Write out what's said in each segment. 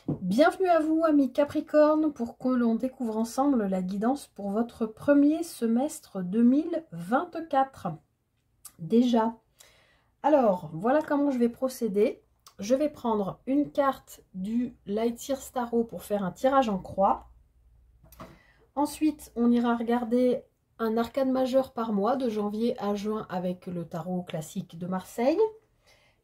Bienvenue à vous, amis Capricorne, pour que l'on découvre ensemble la guidance pour votre premier semestre 2024. Déjà, alors, voilà comment je vais procéder. Je vais prendre une carte du Light Year Tarot pour faire un tirage en croix. Ensuite, on ira regarder un arcane majeur par mois, de janvier à juin, avec le tarot classique de Marseille.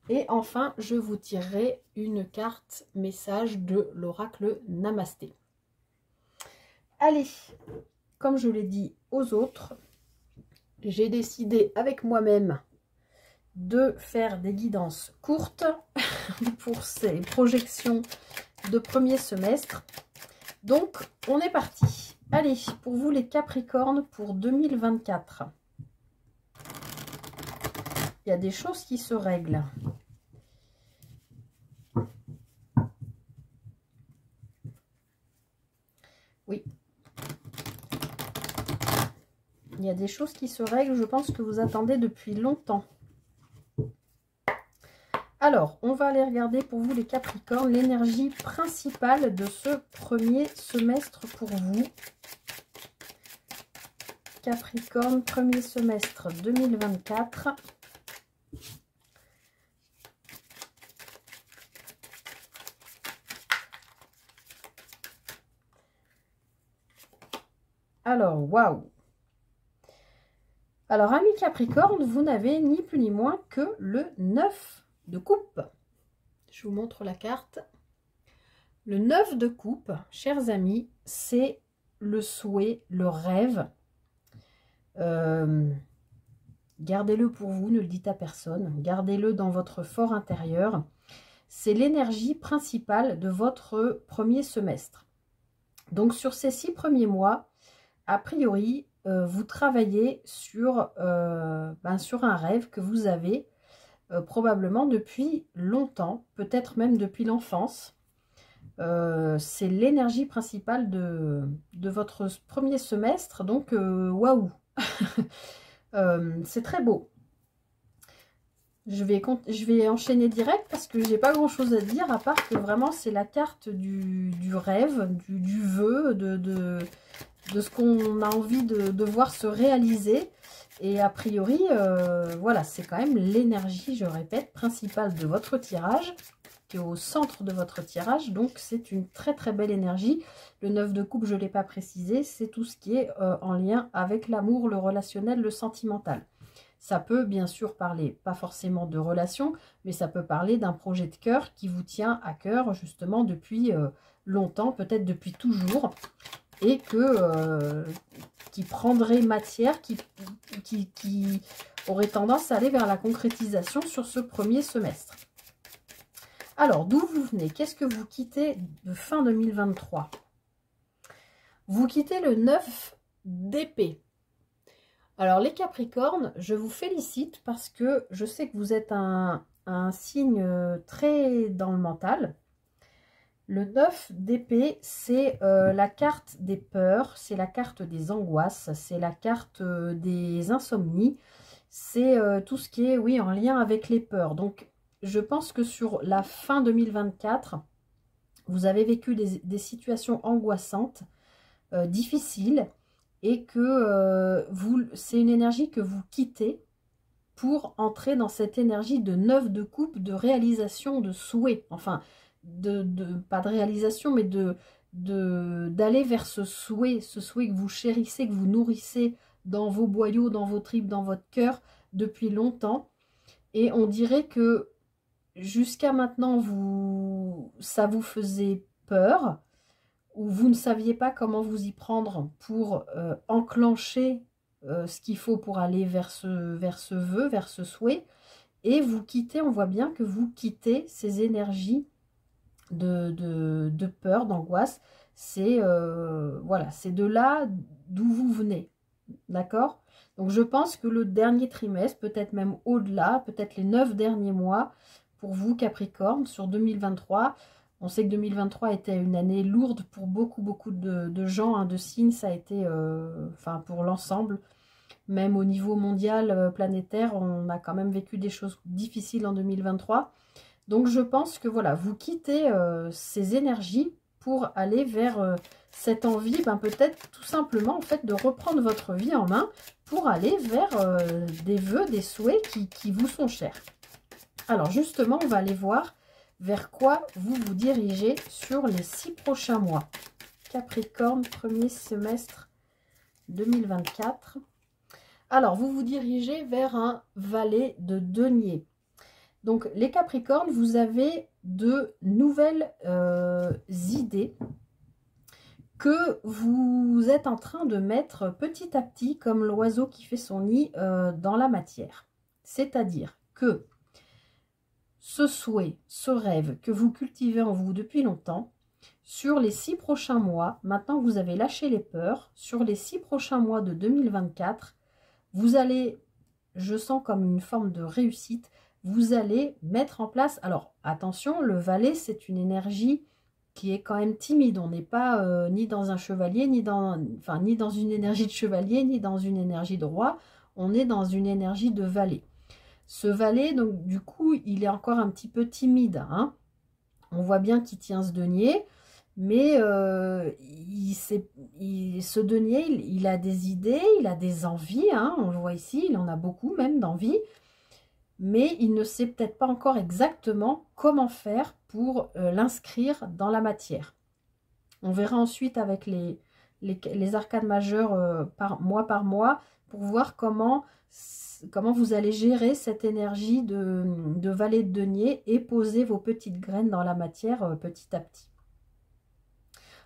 Et enfin, je vous tirerai une carte message de l'oracle Namasté. Allez, comme je l'ai dit aux autres, j'ai décidé avec moi-même de faire des guidances courtes pour ces projections de premier semestre. Donc, on est parti. Allez, pour vous les Capricornes pour 2024. Il y a des choses qui se règlent. Oui. Il y a des choses qui se règlent, je pense que vous attendez depuis longtemps. Alors, on va aller regarder pour vous les Capricornes, l'énergie principale de ce premier semestre pour vous. Capricorne, premier semestre 2024. Alors, waouh! Alors, amis Capricorne, vous n'avez ni plus ni moins que le 9 de coupe. Je vous montre la carte. Le 9 de coupe, chers amis, c'est le souhait, le rêve. Gardez-le pour vous, ne le dites à personne. Gardez-le dans votre fort intérieur. C'est l'énergie principale de votre premier semestre. Donc, sur ces 6 premiers mois, a priori, vous travaillez sur un rêve que vous avez probablement depuis longtemps, peut-être même depuis l'enfance. C'est l'énergie principale de votre premier semestre, donc waouh. C'est très beau. Je vais enchaîner direct parce que j'ai pas grand chose à dire, à part que vraiment c'est la carte du rêve, du vœu, de ce qu'on a envie de voir se réaliser. Et a priori, voilà, c'est quand même l'énergie, je répète, principale de votre tirage, qui est au centre de votre tirage. Donc, c'est une très très belle énergie. Le 9 de coupe, je ne l'ai pas précisé, c'est tout ce qui est en lien avec l'amour, le relationnel, le sentimental. Ça peut bien sûr parler, pas forcément de relation, mais ça peut parler d'un projet de cœur qui vous tient à cœur justement depuis longtemps, peut-être depuis toujours, et qui prendrait matière, qui aurait tendance à aller vers la concrétisation sur ce premier semestre. Alors, d'où vous venez? Qu'est-ce que vous quittez de fin 2023? Vous quittez le 9 d'épée. Alors, les Capricornes, je vous félicite parce que je sais que vous êtes un signe très dans le mental. Le 9 d'épée, c'est la carte des peurs, c'est la carte des angoisses, c'est la carte des insomnies, c'est tout ce qui est, oui, en lien avec les peurs. Donc, je pense que sur la fin 2024, vous avez vécu des situations angoissantes, difficiles, et que c'est une énergie que vous quittez pour entrer dans cette énergie de 9 de coupe, de réalisation, de souhait, enfin, pas de réalisation, mais d'aller vers ce souhait que vous chérissez, que vous nourrissez dans vos boyaux, dans vos tripes, dans votre cœur depuis longtemps. Et on dirait que jusqu'à maintenant, ça vous faisait peur, ou vous ne saviez pas comment vous y prendre pour enclencher ce qu'il faut pour aller vers ce vœu, vers ce souhait. Et vous quittez, on voit bien que vous quittez ces énergies de peur, d'angoisse. C'est voilà, c'est de là d'où vous venez. D'accord? Donc je pense que le dernier trimestre, peut-être même au-delà, peut-être les 9 derniers mois, pour vous Capricorne, sur 2023, on sait que 2023 était une année lourde pour beaucoup de gens, hein, de signes. Ça a été, enfin pour l'ensemble, même au niveau mondial, planétaire, on a quand même vécu des choses difficiles en 2023. Donc, je pense que voilà, vous quittez ces énergies pour aller vers cette envie, ben, peut-être tout simplement en fait de reprendre votre vie en main pour aller vers des vœux, des souhaits qui vous sont chers. Alors justement, on va aller voir vers quoi vous vous dirigez sur les 6 prochains mois. Capricorne, premier semestre 2024. Alors, vous vous dirigez vers un valet de denier. Donc, les Capricornes, vous avez de nouvelles idées que vous êtes en train de mettre petit à petit, comme l'oiseau qui fait son nid, dans la matière. C'est-à-dire que ce souhait, ce rêve que vous cultivez en vous depuis longtemps, sur les 6 prochains mois, maintenant vous avez lâché les peurs, sur les 6 prochains mois de 2024, vous allez, je sens comme une forme de réussite, vous allez mettre en place, alors attention, le valet c'est une énergie qui est quand même timide, on n'est pas ni dans un chevalier, ni dans une énergie de chevalier, ni dans une énergie de roi, on est dans une énergie de valet. Ce valet, donc du coup, il est encore un petit peu timide, hein. On voit bien qu'il tient ce denier, mais ce denier, il a des idées, il a des envies, hein, on le voit ici, il en a beaucoup même d'envies, mais il ne sait peut-être pas encore exactement comment faire pour l'inscrire dans la matière. On verra ensuite avec les arcades majeures par mois pour voir comment vous allez gérer cette énergie de valet de denier et poser vos petites graines dans la matière petit à petit.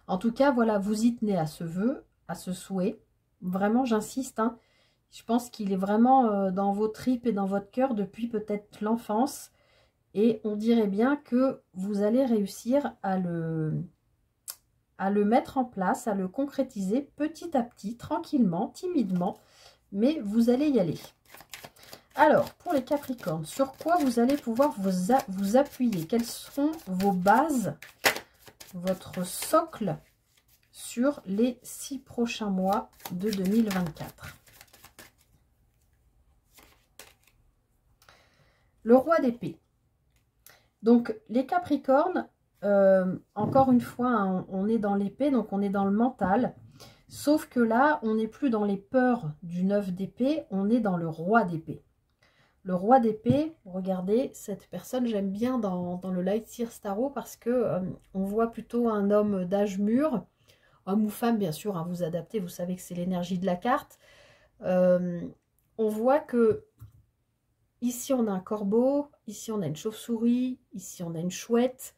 En tout cas, voilà, vous y tenez à ce vœu, à ce souhait. Vraiment, j'insiste, hein, je pense qu'il est vraiment dans vos tripes et dans votre cœur depuis peut-être l'enfance. Et on dirait bien que vous allez réussir à le mettre en place, à le concrétiser petit à petit, tranquillement, timidement. Mais vous allez y aller. Alors, pour les Capricornes, sur quoi vous allez pouvoir vous appuyer? Quelles seront vos bases, votre socle sur les 6 prochains mois de 2024? Le roi d'épée. Donc, les Capricornes, encore une fois, hein, on est dans l'épée, donc on est dans le mental. Sauf que là, on n'est plus dans les peurs du 9 d'épée, on est dans le roi d'épée. Le roi d'épée, regardez, cette personne, j'aime bien dans le Lightseer Tarot parce que on voit plutôt un homme d'âge mûr, homme ou femme, bien sûr, hein, vous adaptez, vous savez que c'est l'énergie de la carte. On voit que ici, on a un corbeau, ici, on a une chauve-souris, ici, on a une chouette,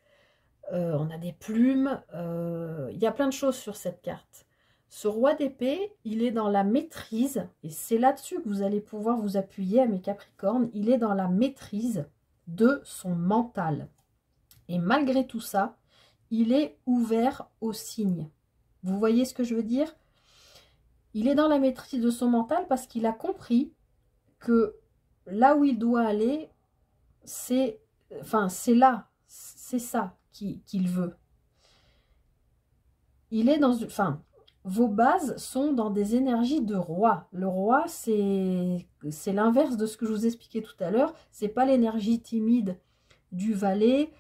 on a des plumes, il y a plein de choses sur cette carte. Ce roi d'épée, il est dans la maîtrise, et c'est là-dessus que vous allez pouvoir vous appuyer à mes Capricornes, il est dans la maîtrise de son mental. Et malgré tout ça, il est ouvert aux signes. Vous voyez ce que je veux dire? Il est dans la maîtrise de son mental parce qu'il a compris que là où il doit aller, c'est là, c'est ça qu'il veut. Il est dans... vos bases sont dans des énergies de roi. Le roi, c'est l'inverse de ce que je vous expliquais tout à l'heure. C'est pas l'énergie timide du valet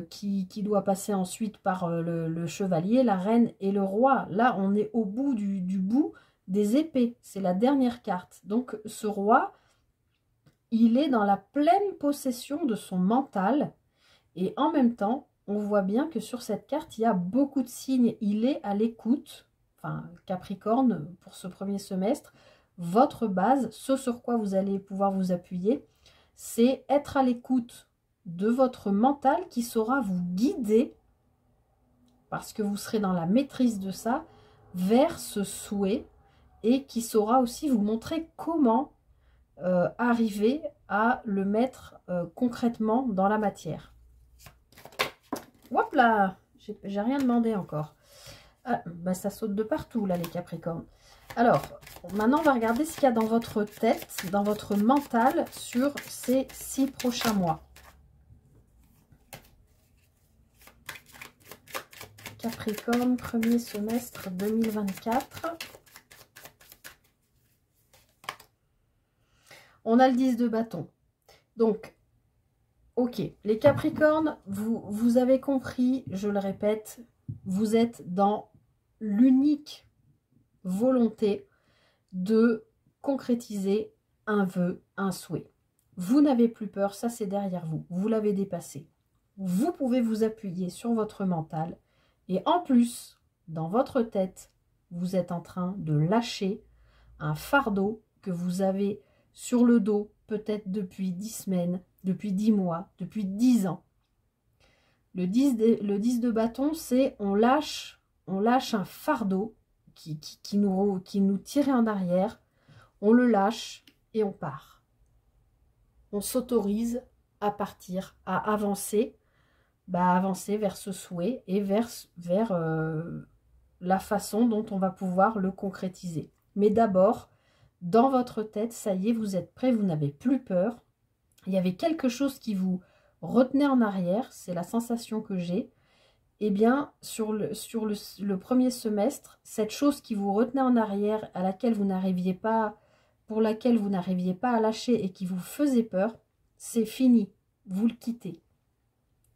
qui doit passer ensuite par le chevalier, la reine et le roi. Là, on est au bout du bout des épées. C'est la dernière carte. Donc, ce roi, il est dans la pleine possession de son mental. Et en même temps, on voit bien que sur cette carte, il y a beaucoup de signes. Il est à l'écoute. Enfin, Capricorne, pour ce premier semestre, votre base, ce sur quoi vous allez pouvoir vous appuyer, c'est être à l'écoute de votre mental qui saura vous guider, parce que vous serez dans la maîtrise de ça, vers ce souhait, et qui saura aussi vous montrer comment arriver à le mettre concrètement dans la matière. Hop là, j'ai rien demandé encore. Ah, bah ça saute de partout là les Capricornes. Alors, maintenant on va regarder ce qu'il y a dans votre tête, dans votre mental sur ces 6 prochains mois. Capricorne, premier semestre 2024. On a le 10 de bâton. Donc, Ok, les Capricornes, vous avez compris, je le répète, vous êtes dans l'unique volonté de concrétiser un vœu, un souhait. Vous n'avez plus peur, ça c'est derrière vous, vous l'avez dépassé. Vous pouvez vous appuyer sur votre mental et en plus, dans votre tête, vous êtes en train de lâcher un fardeau que vous avez sur le dos, peut-être depuis 10 semaines, depuis 10 mois, depuis 10 ans. Le 10 de bâton, c'est on lâche un fardeau qui nous tire en arrière, on le lâche et on part. On s'autorise à partir, à avancer, avancer vers ce souhait et vers la façon dont on va pouvoir le concrétiser. Mais d'abord, dans votre tête, ça y est, vous êtes prêt, vous n'avez plus peur. Il y avait quelque chose qui vous retenait en arrière, c'est la sensation que j'ai. Eh bien, sur le premier semestre, cette chose qui vous retenait en arrière, à laquelle vous n'arriviez pas, pour laquelle vous n'arriviez pas à lâcher et qui vous faisait peur, c'est fini. Vous le quittez.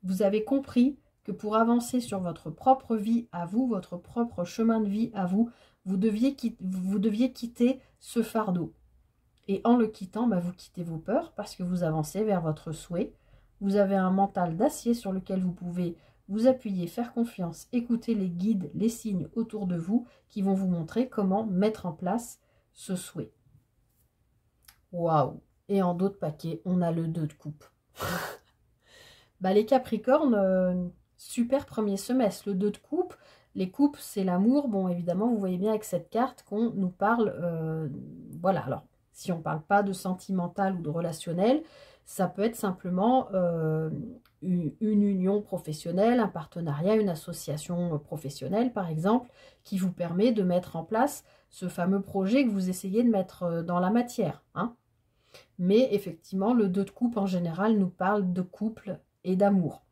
Vous avez compris que pour avancer sur votre propre vie à vous, votre propre chemin de vie à vous, vous deviez quitter ce fardeau. Et en le quittant, vous quittez vos peurs parce que vous avancez vers votre souhait. Vous avez un mental d'acier sur lequel vous pouvez vous appuyer, faire confiance, écouter les guides, les signes autour de vous qui vont vous montrer comment mettre en place ce souhait. Waouh! Et en d'autres paquets, on a le 2 de coupe. Les Capricornes, super premier semestre. Le 2 de coupe, les coupes, c'est l'amour. Bon, évidemment, vous voyez bien avec cette carte qu'on nous parle, voilà, alors, si on ne parle pas de sentimental ou de relationnel, ça peut être simplement une union professionnelle, un partenariat, une association professionnelle, par exemple, qui vous permet de mettre en place ce fameux projet que vous essayez de mettre dans la matière. Hein. Mais effectivement, le 2 de coupe, en général, nous parle de couple et d'amour.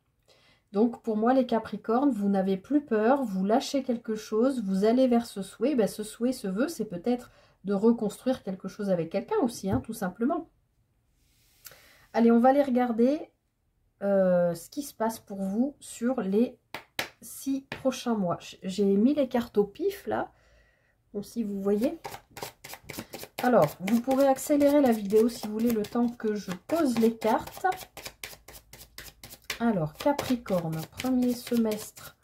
Donc, pour moi, les Capricornes, vous n'avez plus peur, vous lâchez quelque chose, vous allez vers ce souhait. Ce souhait, ce vœu, c'est peut-être de reconstruire quelque chose avec quelqu'un aussi, hein, tout simplement. Allez, on va aller regarder ce qui se passe pour vous sur les 6 prochains mois. J'ai mis les cartes au pif, là. Bon, si vous voyez. Alors, vous pourrez accélérer la vidéo si vous voulez le temps que je pose les cartes. Alors, Capricorne, premier semestre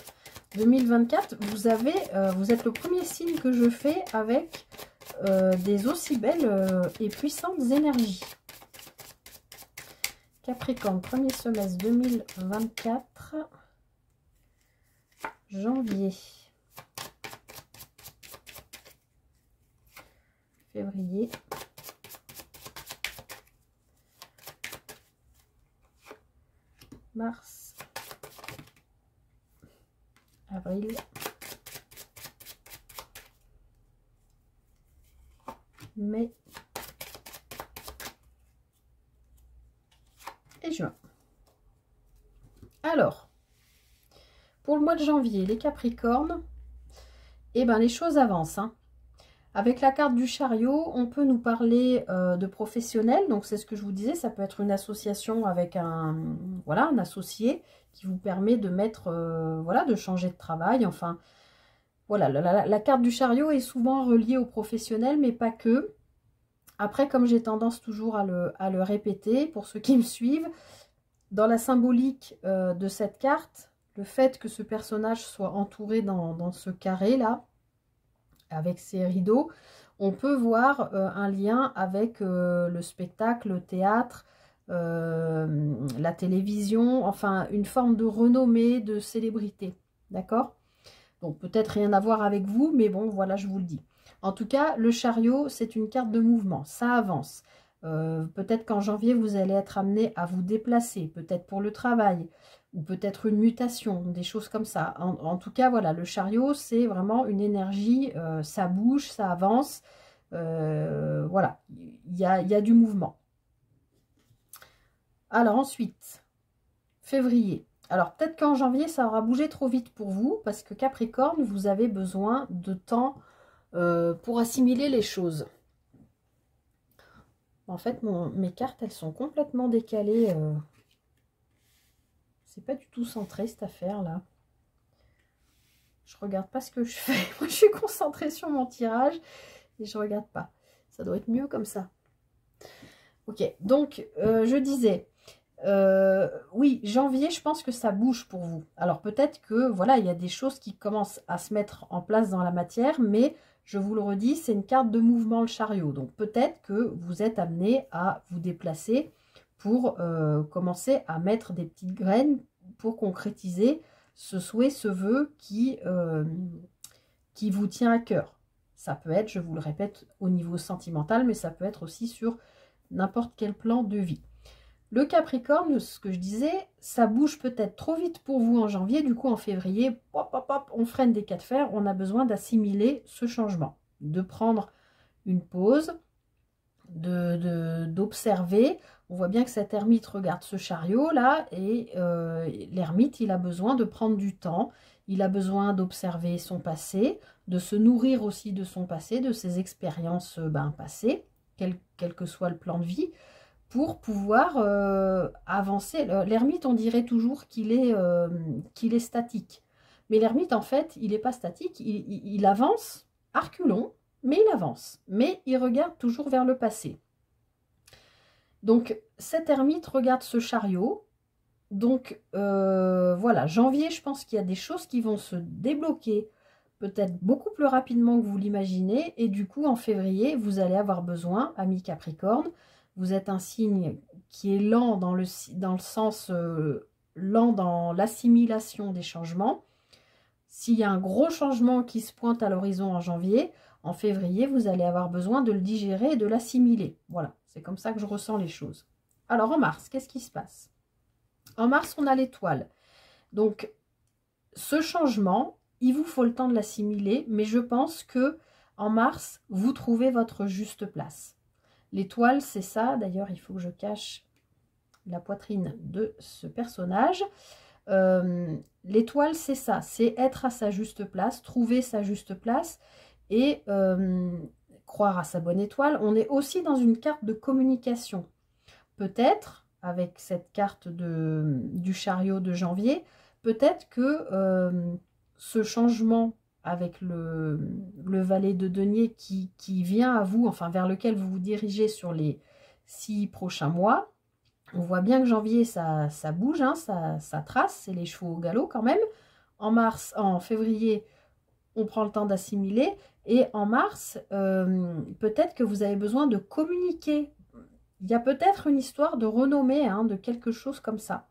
2024. Vous êtes le premier signe que je fais avec des aussi belles et puissantes énergies. Capricorne, premier semestre 2024, janvier, février, mars, avril, mai et juin. Alors, pour le mois de janvier, les Capricornes, les choses avancent. Hein. Avec la carte du chariot, on peut nous parler de professionnels. Donc, c'est ce que je vous disais, ça peut être une association avec un associé qui vous permet de mettre, de changer de travail. Enfin, voilà, la carte du chariot est souvent reliée aux professionnels, mais pas que. Après, comme j'ai tendance toujours à le répéter, pour ceux qui me suivent, dans la symbolique de cette carte, le fait que ce personnage soit entouré dans ce carré-là, avec ses rideaux, on peut voir un lien avec le spectacle, le théâtre, la télévision, enfin une forme de renommée, de célébrité, d'accord? Donc peut-être rien à voir avec vous, mais bon, voilà, je vous le dis. En tout cas, le chariot, c'est une carte de mouvement, ça avance. Peut-être qu'en janvier, vous allez être amené à vous déplacer, peut-être pour le travail, ou peut-être une mutation, des choses comme ça. En tout cas, voilà, le chariot, c'est vraiment une énergie, ça bouge, ça avance. Voilà, il y a du mouvement. Alors ensuite, février. Alors peut-être qu'en janvier, ça aura bougé trop vite pour vous, parce que Capricorne, vous avez besoin de temps pour assimiler les choses. En fait, mes cartes, elles sont complètement décalées. c'est pas du tout centré cette affaire-là. Je regarde pas ce que je fais. Moi, je suis concentrée sur mon tirage et je regarde pas. Ça doit être mieux comme ça. Ok, donc je disais, oui, janvier, je pense que ça bouge pour vous. Alors peut-être que, voilà, il y a des choses qui commencent à se mettre en place dans la matière, mais je vous le redis, c'est une carte de mouvement, le chariot. Donc peut-être que vous êtes amené à vous déplacer pour commencer à mettre des petites graines pour concrétiser ce souhait, ce vœu qui vous tient à cœur. Ça peut être, je vous le répète, au niveau sentimental, mais ça peut être aussi sur n'importe quel plan de vie. Le Capricorne, ce que je disais, ça bouge peut-être trop vite pour vous en janvier. Du coup, en février, hop, hop, hop, on freine des cas de fer. On a besoin d'assimiler ce changement, de prendre une pause, d'observer. On voit bien que cet ermite regarde ce chariot là et l'ermite, il a besoin de prendre du temps. Il a besoin d'observer son passé, de se nourrir aussi de son passé, de ses expériences passées, quel que soit le plan de vie, pour pouvoir avancer. L'ermite, on dirait toujours qu'il est statique. Mais l'ermite, en fait, il n'est pas statique. Il avance à reculons, mais il avance. Mais il regarde toujours vers le passé. Donc, cet ermite regarde ce chariot. Donc, voilà, janvier, je pense qu'il y a des choses qui vont se débloquer peut-être beaucoup plus rapidement que vous l'imaginez. Et du coup, en février, vous allez avoir besoin, ami Capricorne, vous êtes un signe qui est lent dans le sens lent dans l'assimilation des changements. S'il y a un gros changement qui se pointe à l'horizon en janvier, en février, vous allez avoir besoin de le digérer et de l'assimiler. Voilà, c'est comme ça que je ressens les choses. Alors en mars, qu'est-ce qui se passe? En mars, on a l'étoile. Donc, ce changement, il vous faut le temps de l'assimiler, mais je pense que en mars, vous trouvez votre juste place. L'étoile, c'est ça. D'ailleurs, il faut que je cache la poitrine de ce personnage. L'étoile, c'est ça. C'est être à sa juste place, trouver sa juste place et croire à sa bonne étoile. On est aussi dans une carte de communication. Peut-être, avec cette carte du chariot de janvier, peut-être que ce changement avec le valet de denier qui vient à vous, enfin vers lequel vous vous dirigez sur les 6 prochains mois. On voit bien que janvier, ça bouge, hein, ça trace, c'est les chevaux au galop quand même. En février, on prend le temps d'assimiler. Et en mars, peut-être que vous avez besoin de communiquer. Il y a peut-être une histoire de renommée, hein, de quelque chose comme ça.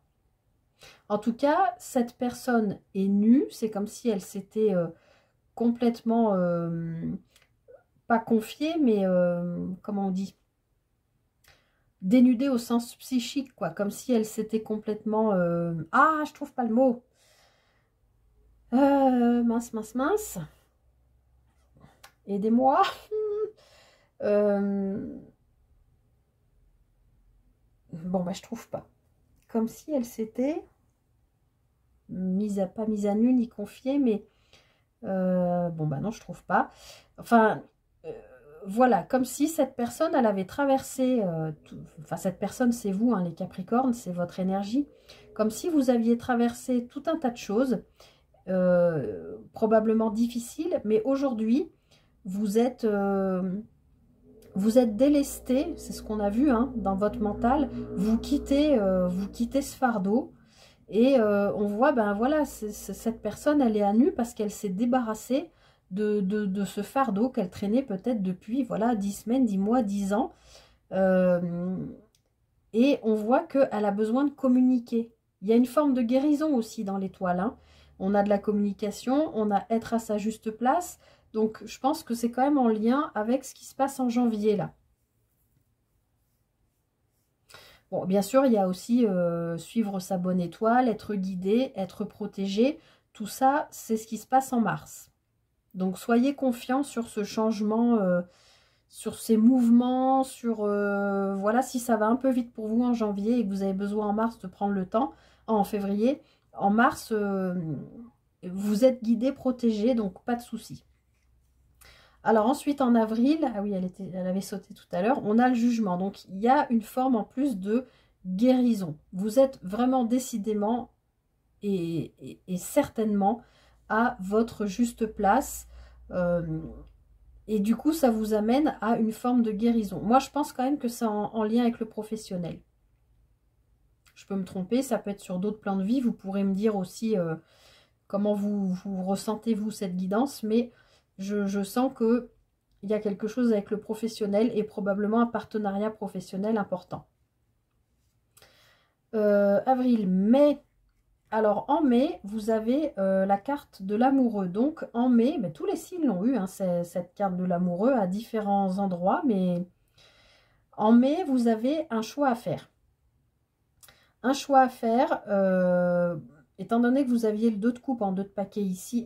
En tout cas, cette personne est nue, c'est comme si elle s'était complètement, pas confiée, mais comment on dit, dénudée au sens psychique, quoi, comme si elle s'était complètement... Ah, je trouve pas le mot. Mince, mince, mince. Aidez-moi. Bon, bah, je trouve pas. Comme si elle s'était pas mise à nu ni confiée, mais bon, bah non, je trouve pas. Enfin, voilà, comme si cette personne, elle avait traversé, enfin, cette personne, c'est vous, hein, les Capricornes, c'est votre énergie, comme si vous aviez traversé tout un tas de choses, probablement difficiles, mais aujourd'hui, vous êtes délesté, c'est ce qu'on a vu, hein, dans votre mental, vous quittez ce fardeau, et on voit, ben voilà, cette personne, elle est à nu parce qu'elle s'est débarrassée de ce fardeau qu'elle traînait peut-être depuis, voilà, 10 semaines, 10 mois, 10 ans. Et on voit qu'elle a besoin de communiquer. Il y a une forme de guérison aussi dans l'étoile, hein. On a de la communication, on a être à sa juste place. Donc, je pense que c'est quand même en lien avec ce qui se passe en janvier, là. Bon, bien sûr, il y a aussi suivre sa bonne étoile, être guidé, être protégé. Tout ça, c'est ce qui se passe en mars. Donc, soyez confiants sur ce changement, sur ces mouvements, sur... voilà, si ça va un peu vite pour vous en janvier et que vous avez besoin en mars de prendre le temps, en février, en mars, vous êtes guidé, protégé, donc pas de souci. Alors ensuite, en avril, ah oui, elle avait sauté tout à l'heure, on a le jugement. Donc, il y a une forme en plus de guérison. Vous êtes vraiment décidément est certainement à votre juste place. Et du coup, ça vous amène à une forme de guérison. Moi, je pense quand même que c'est en lien avec le professionnel. Je peux me tromper, ça peut être sur d'autres plans de vie. Vous pourrez me dire aussi comment vous ressentez-vous cette guidance. Mais je sens qu'il y a quelque chose avec le professionnel et probablement un partenariat professionnel important. Avril, mai. Alors, en mai, vous avez la carte de l'amoureux. Donc, en mai, mais tous les signes l'ont eu, hein, cette carte de l'amoureux à différents endroits. Mais en mai, vous avez un choix à faire. Un choix à faire, étant donné que vous aviez le 2 de coupe en 2 de paquet ici,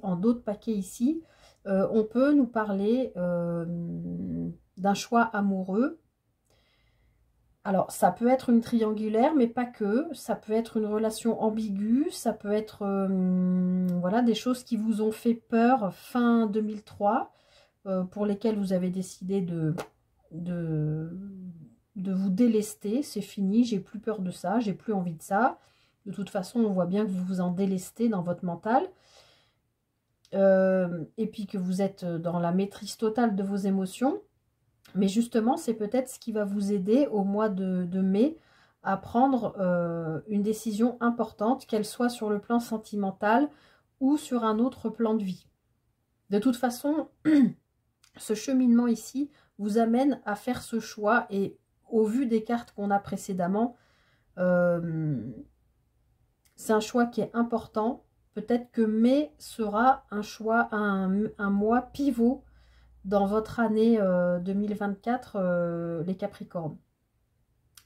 on peut nous parler d'un choix amoureux. Alors, ça peut être une triangulaire, mais pas que. Ça peut être une relation ambiguë. Ça peut être voilà, des choses qui vous ont fait peur fin 2003, pour lesquelles vous avez décidé de vous délester. C'est fini, j'ai plus peur de ça, j'ai plus envie de ça. De toute façon, on voit bien que vous vous en délestez dans votre mental. Et puis que vous êtes dans la maîtrise totale de vos émotions. Mais justement, c'est peut-être ce qui va vous aider au mois de mai à prendre une décision importante, qu'elle soit sur le plan sentimental ou sur un autre plan de vie. De toute façon, ce cheminement ici vous amène à faire ce choix et au vu des cartes qu'on a précédemment, c'est un choix qui est important. Peut-être que mai sera un choix, un mois pivot dans votre année 2024, les Capricornes.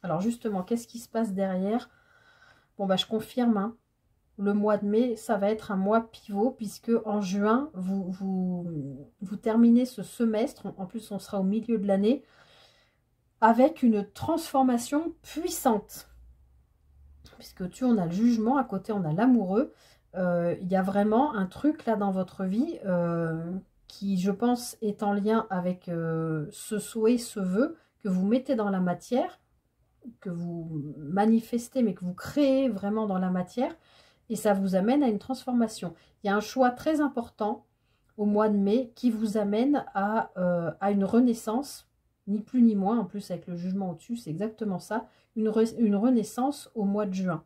Alors justement, qu'est-ce qui se passe derrière? Bon, bah je confirme, hein, le mois de mai, ça va être un mois pivot, puisque en juin, vous terminez ce semestre, en plus on sera au milieu de l'année, avec une transformation puissante. Puisque au-dessus, on a le jugement, à côté, on a l'amoureux. Il y a vraiment un truc là dans votre vie qui, je pense, est en lien avec ce souhait, ce vœu que vous mettez dans la matière, que vous manifestez, mais que vous créez vraiment dans la matière, et ça vous amène à une transformation. Il y a un choix très important au mois de mai qui vous amène à une renaissance, ni plus ni moins, en plus avec le jugement au-dessus, c'est exactement ça, une renaissance au mois de juin.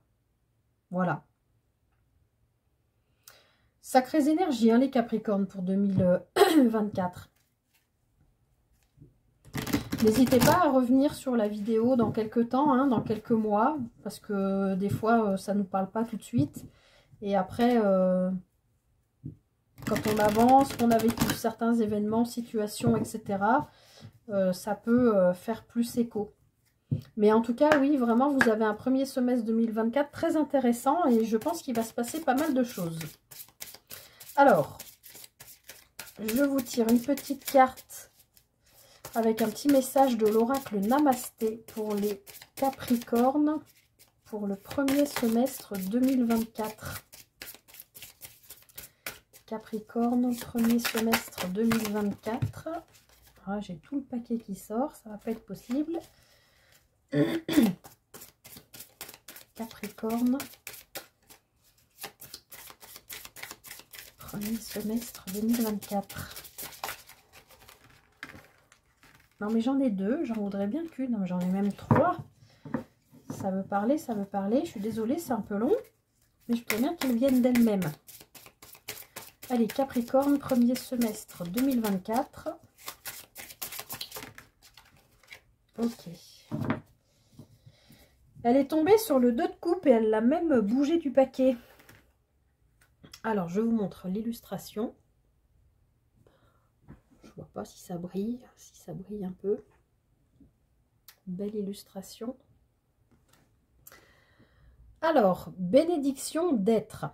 Voilà. Sacrées énergies, hein, les Capricornes, pour 2024. N'hésitez pas à revenir sur la vidéo dans quelques temps, hein, dans quelques mois, parce que des fois, ça ne nous parle pas tout de suite. Et après, quand on avance, qu'on a vécu certains événements, situations, etc., ça peut faire plus écho. Mais en tout cas, oui, vraiment, vous avez un premier semestre 2024 très intéressant et je pense qu'il va se passer pas mal de choses. Alors, je vous tire une petite carte avec un petit message de l'oracle Namasté pour les Capricornes pour le premier semestre 2024. Capricorne, premier semestre 2024. Ah, j'ai tout le paquet qui sort, ça va pas être possible. Capricorne, premier semestre 2024. Non mais j'en ai deux, j'en voudrais bien qu'une, non mais j'en ai même trois. Ça veut parler, ça veut parler. Je suis désolée, c'est un peu long, mais je pourrais bien qu'elles viennent d'elles-mêmes. Allez, Capricorne, premier semestre 2024. Ok. Elle est tombée sur le 2 de coupe et elle l'a même bougé du paquet. Alors, je vous montre l'illustration. Je vois pas si ça brille un peu. Belle illustration. Alors, bénédiction d'être.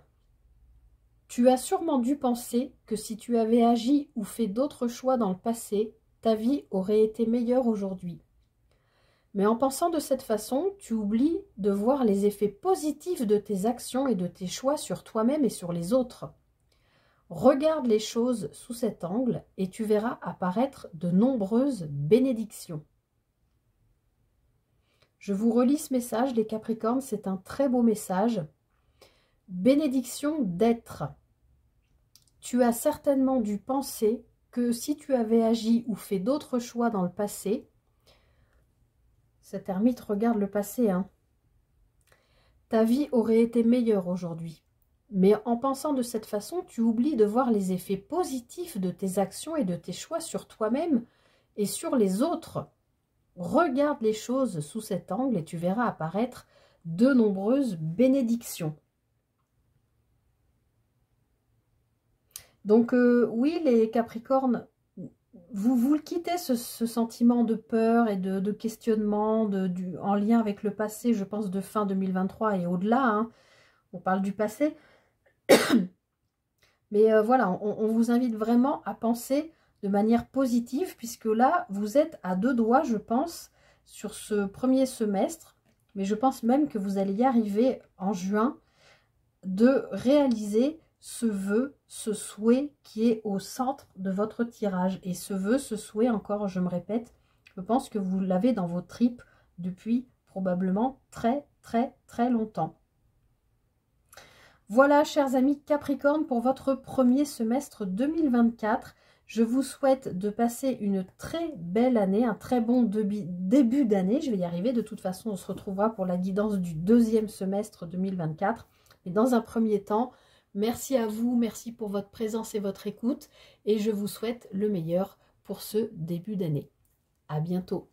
Tu as sûrement dû penser que si tu avais agi ou fait d'autres choix dans le passé, ta vie aurait été meilleure aujourd'hui. Mais en pensant de cette façon, tu oublies de voir les effets positifs de tes actions et de tes choix sur toi-même et sur les autres. Regarde les choses sous cet angle et tu verras apparaître de nombreuses bénédictions. Je vous relis ce message, les Capricornes, c'est un très beau message. bénédiction d'être. Tu as certainement dû penser que si tu avais agi ou fait d'autres choix dans le passé, cet ermite regarde le passé, hein, ta vie aurait été meilleure aujourd'hui. Mais en pensant de cette façon, tu oublies de voir les effets positifs de tes actions et de tes choix sur toi-même et sur les autres. Regarde les choses sous cet angle et tu verras apparaître de nombreuses bénédictions. Donc oui, les Capricornes, vous le quittez ce sentiment de peur et de questionnement en lien avec le passé, je pense de fin 2023 et au-delà, hein. On parle du passé. Mais voilà, on vous invite vraiment à penser de manière positive, puisque là, vous êtes à 2 doigts, je pense, sur ce premier semestre. Mais je pense même que vous allez y arriver en juin, de réaliser ce vœu, ce souhait qui est au centre de votre tirage. Et ce vœu, ce souhait, encore, je me répète, je pense que vous l'avez dans vos tripes depuis probablement très, très, très longtemps. Voilà, chers amis Capricorne, pour votre premier semestre 2024. Je vous souhaite de passer une très belle année, un très bon début d'année. Je vais y arriver. De toute façon, on se retrouvera pour la guidance du deuxième semestre 2024. Mais dans un premier temps, merci à vous, merci pour votre présence et votre écoute. Et je vous souhaite le meilleur pour ce début d'année. À bientôt.